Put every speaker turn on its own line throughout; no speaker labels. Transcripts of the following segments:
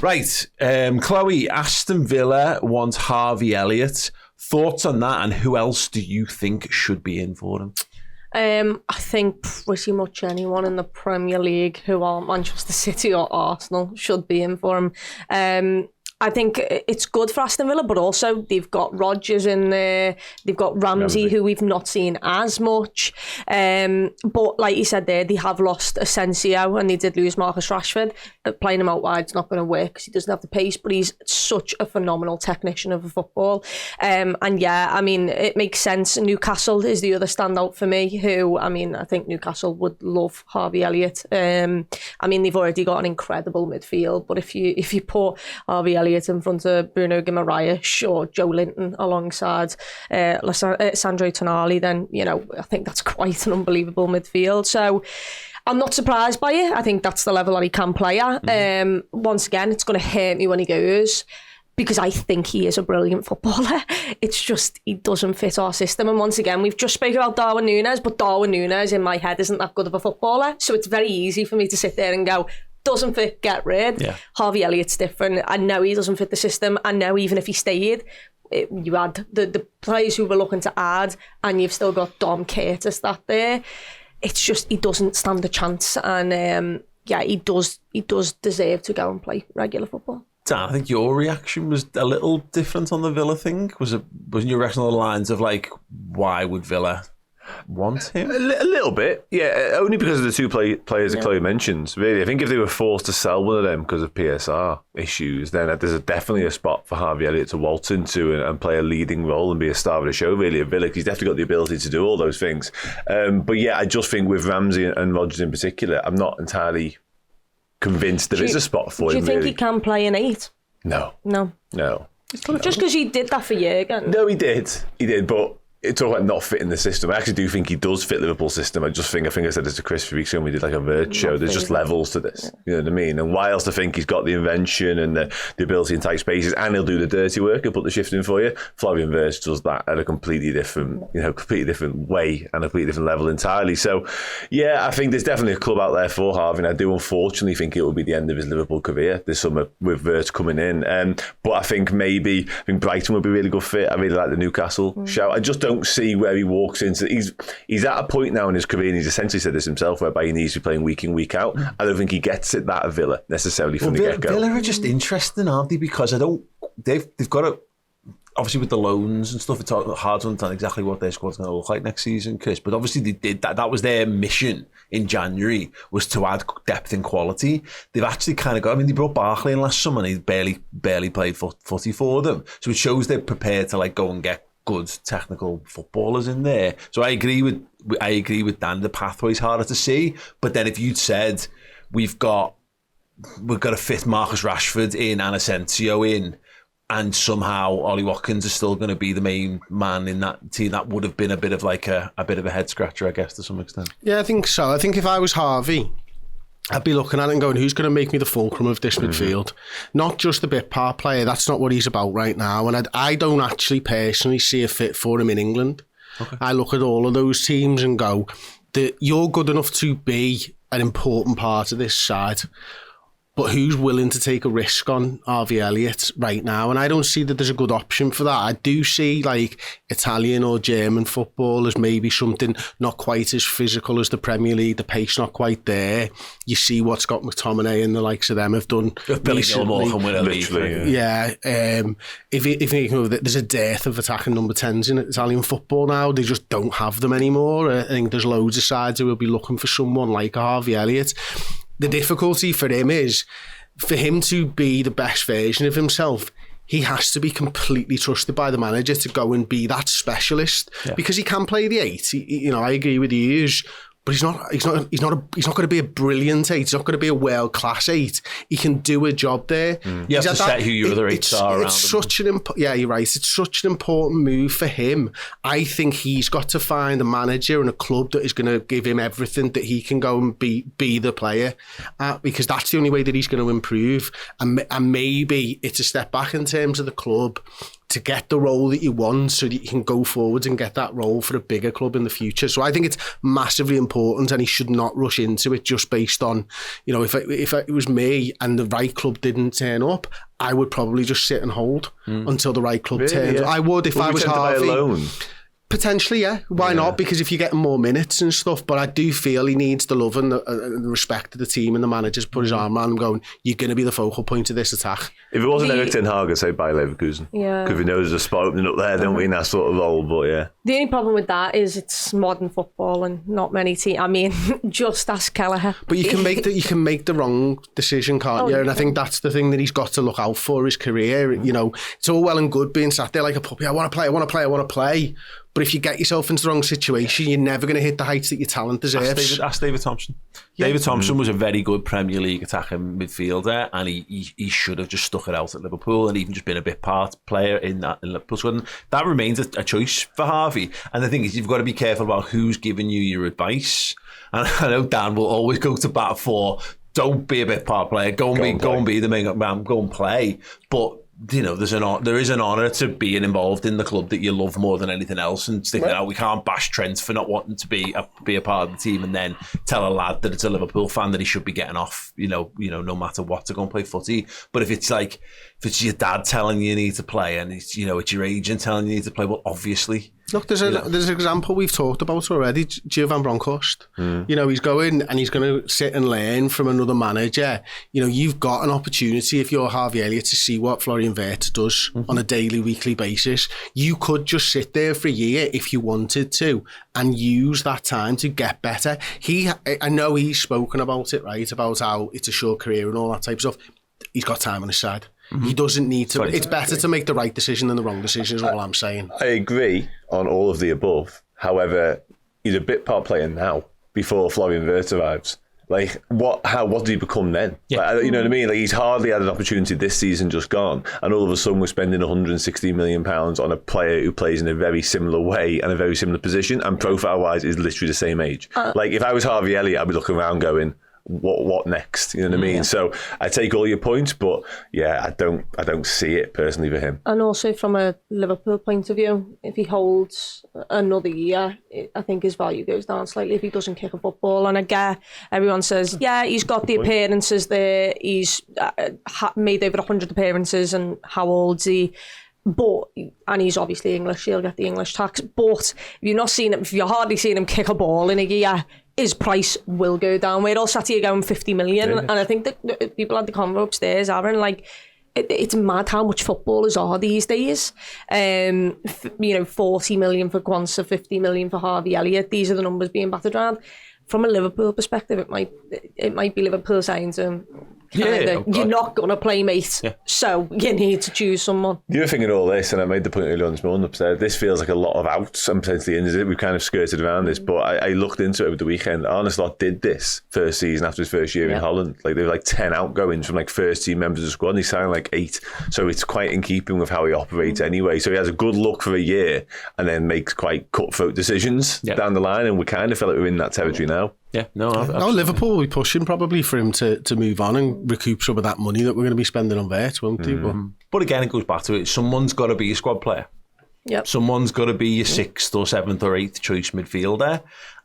Right, Chloe, Aston Villa wants Harvey Elliott. Thoughts on that, and who else do you think should be in for him?
I think pretty much anyone in the Premier League who aren't Manchester City or Arsenal should be in for him. I think it's good for Aston Villa, but also they've got Rodgers in there. They've got Ramsey, who we've not seen as much. But like you said there, they have lost Asensio and they did lose Marcus Rashford. Playing him out wide is not going to work because he doesn't have the pace, but he's such a phenomenal technician of a football. And yeah, I mean, it makes sense. Newcastle is the other standout for me, who, I mean, I think Newcastle would love Harvey Elliott. I mean, they've already got an incredible midfield, but if you put Harvey Elliott in front of Bruno Guimaraes or Joe Linton alongside Sandro Tonali, then, you know, I think that's quite an unbelievable midfield. So I'm not surprised by it. I think that's the level that he can play at. Once again, it's going to hurt me when he goes, because I think he is a brilliant footballer. It's just, he doesn't fit our system. And once again, we've just spoken about Darwin Núñez, but Darwin Núñez in my head isn't that good of a footballer. So it's very easy for me to sit there and go, doesn't fit, get rid. Yeah. Harvey Elliott's different. I know he doesn't fit the system. I know even if he stayed, you had the players who were looking to add, and you've still got Dom Curtis that there. It's just, he doesn't stand a chance. And yeah, he does deserve to go and play regular football.
Dan, I think your reaction was a little different on the Villa thing. Wasn't your reaction on the lines of like, why would Villa want him?
A little bit, yeah. Only because of the two players that Chloe mentions. Really, I think if they were forced to sell one of them because of PSR issues, then there's definitely a spot for Harvey Elliott to waltz into and play a leading role and be a star of the show. Really, at Villa, he's definitely got the ability to do all those things. But yeah, I just think with Ramsey and Rodgers in particular, I'm not entirely convinced there is a spot for him.
Do you think
really.
He can play an 8?
No.
Just because he did that for Jurgen.
No, he did, but it's all about not fitting the system. I actually do think he does fit Liverpool's system. I think I said this to Chris a few weeks ago when we did like a vert show. There's just levels to this. You know what I mean? And whilst I think he's got the invention and the ability in tight spaces, and he'll do the dirty work and put the shift in for you, Flavian Wirtz does that at a completely different way and a completely different level entirely. So yeah, I think there's definitely a club out there for Harvey, and I do unfortunately think it will be the end of his Liverpool career this summer with Wirtz coming in. But I think Brighton would be a really good fit. I really like the Newcastle shout. I just don't see where he walks into. He's at a point now in his career, and he's essentially said this himself, whereby he needs to be playing week in, week out. I don't think he gets it that at Villa necessarily from the get-go.
Villa are just interesting, aren't they? Because they've got to, obviously with the loans and stuff, it's hard to understand exactly what their squad's going to look like next season, Chris. But obviously they did that. That was their mission in January, was to add depth and quality. They've actually kind of got, I mean, they brought Barkley in last summer and he barely played footy for them. So it shows they're prepared to like go and get good technical footballers in there. So I agree with Dan. The pathway's harder to see. But then if you'd said we've got to fit Marcus Rashford in and Asensio in, and somehow Ollie Watkins is still going to be the main man in that team, that would have been a bit of a head scratcher, I guess, to some extent.
Yeah, I think so. I think if I was Harvey, I'd be looking at it and going, who's going to make me the fulcrum of this midfield? Not just a bit part player. That's not what he's about right now. And I don't actually personally see a fit for him in England. Okay. I look at all of those teams and go, you're good enough to be an important part of this side, but who's willing to take a risk on Harvey Elliott right now? And I don't see that there's a good option for that. I do see like Italian or German football as maybe something not quite as physical as the Premier League, the pace not quite there. You see what Scott McTominay and the likes of them have done recently. If you know, there's a dearth of attacking number 10s in Italian football now. They just don't have them anymore. I think there's loads of sides who will be looking for someone like a Harvey Elliott. The difficulty for him is, for him to be the best version of himself, he has to be completely trusted by the manager to go and be that specialist, because he can play the 8. I agree with you, but he's not going to be a brilliant 8. He's not going to be a world class 8. He can do a job there.
You have to set who your other 8s are around him.
Yeah, you're right. It's such an important move for him. I think he's got to find a manager and a club that is going to give him everything that he can go and be the player at, because that's the only way that he's going to improve. And maybe it's a step back in terms of the club, to get the role that you want so that you can go forwards and get that role for a bigger club in the future. So I think it's massively important, and he should not rush into it just based on, you know, if it was me and the right club didn't turn up, I would probably just sit and hold until the right club turns. I would if I was Harvey.
Alone.
Potentially, yeah. Why not? Because if you're getting more minutes and stuff, but I do feel he needs the love and the respect of the team and the managers put his arm around him going, you're going to be the focal point of this attack.
If it wasn't Erik ten Hag, I'd say by Leverkusen.
Yeah.
Because we know there's a spot opening up there, don't we, in that sort of role, but yeah.
The only problem with that is it's modern football and not many teams. I mean, just ask Kelleher.
But you can make the wrong decision, can't you? And I think that's the thing that he's got to look out for his career. You know, it's all well and good being sat there like a puppy. I want to play. But if you get yourself into the wrong situation, you're never going to hit the heights that your talent deserves.
Ask David Thompson. Yeah. David Thompson was a very good Premier League attacking midfielder, and he should have just stuck it out at Liverpool and even just been a bit part player in Liverpool squad. That remains a choice for Harvey. And the thing is, you've got to be careful about who's giving you your advice. And I know Dan will always go to bat for, don't be a bit part player, go and be the main man, go and play. But you know, there is an honour to being involved in the club that you love more than anything else, and sticking out. We can't bash Trent for not wanting to be a part of the team, and then tell a lad that it's a Liverpool fan that he should be getting off. You know, no matter what, to go and play footy. But if it's your dad telling you need to play, and it's your agent telling you need to play, well, obviously.
Look, there's an example we've talked about already, Gio van Bronckhorst. You know, he's going and he's going to sit and learn from another manager. You know, you've got an opportunity if you're Harvey Elliott to see what Florian Wirtz does on a daily, weekly basis. You could just sit there for a year if you wanted to and use that time to get better. I know he's spoken about it, right, about how it's a short career and all that type of stuff. He's got time on his side. He doesn't need to. It's better to make the right decision than the wrong decision, is all I'm saying.
I agree on all of the above. However, he's a bit part player now before Florian Wirtz arrives. Like, what did he become then? Yeah. Like, you know what I mean? Like, he's hardly had an opportunity this season just gone, and all of a sudden we're spending £160 million on a player who plays in a very similar way and a very similar position, and profile-wise is literally the same age. Like, if I was Harvey Elliott, I'd be looking around going, what next? You know what I mean? Yeah. So I take all your points, but yeah, I don't see it personally for him.
And also from a Liverpool point of view, if he holds another year, I think his value goes down slightly if he doesn't kick a football. And I get everyone says, yeah, he's got the appearances there, he's made over 100 appearances, and how old's he? And he's obviously English, he'll get the English tax. But if you're hardly seen him kick a ball in a year, his price will go down. We're all sat here going 50 million. Yeah. And I think that people had the convo upstairs, Aaron, like, it's mad how much footballers are these days. 40 million for Kwanzaa, 50 million for Harvey Elliott. These are the numbers being battered around. From a Liverpool perspective, it might be Liverpool saying to him, you're not going to play, mate. Yeah. So you need to choose someone.
The other thing in all this, and I made the point earlier on this morning upstairs, this feels like a lot of outs and potentially ins. We've kind of skirted around this, but I looked into it over the weekend. Arne Slot did this first season after his first year in Holland. Like, there were like 10 outgoings from like first team members of the squad, and he signed like 8. So it's quite in keeping with how he operates anyway. So he has a good look for a year and then makes quite cutthroat decisions down the line, and we kind of feel like we're in that territory now.
Yeah, no,
Liverpool will be pushing probably for him to move on and recoup some of that money that we're going to be spending on Wirtz, won't they?
But again, it goes back to it. Someone's got to be a squad player.
Yep.
Someone's got to be your 6th or 7th or 8th choice midfielder,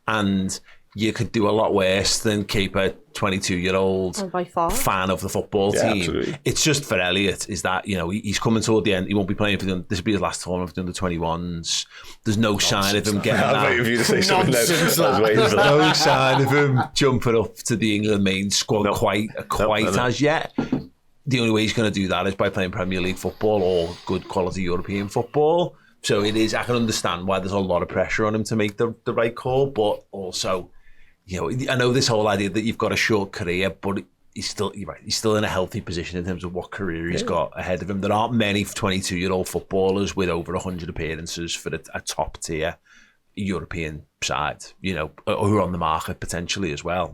and you could do a lot worse than keep a 22-year-old fan of the football team.
Absolutely.
It's just for Elliott is that, he's coming toward the end. He won't be playing this will be his last tournament for the under-21s. There's no sign of him getting that.
I was waiting for you to say something there.
There's no sign of him jumping up to the England main squad quite as yet. The only way he's going to do that is by playing Premier League football or good quality European football. So it is, I can understand why there's a lot of pressure on him to make the right call, but also, I know this whole idea that you've got a short career, but he's still in a healthy position in terms of what career he's got ahead of him. There aren't many 22-year-old footballers with over 100 appearances for a top tier European side, who are on the market potentially as well.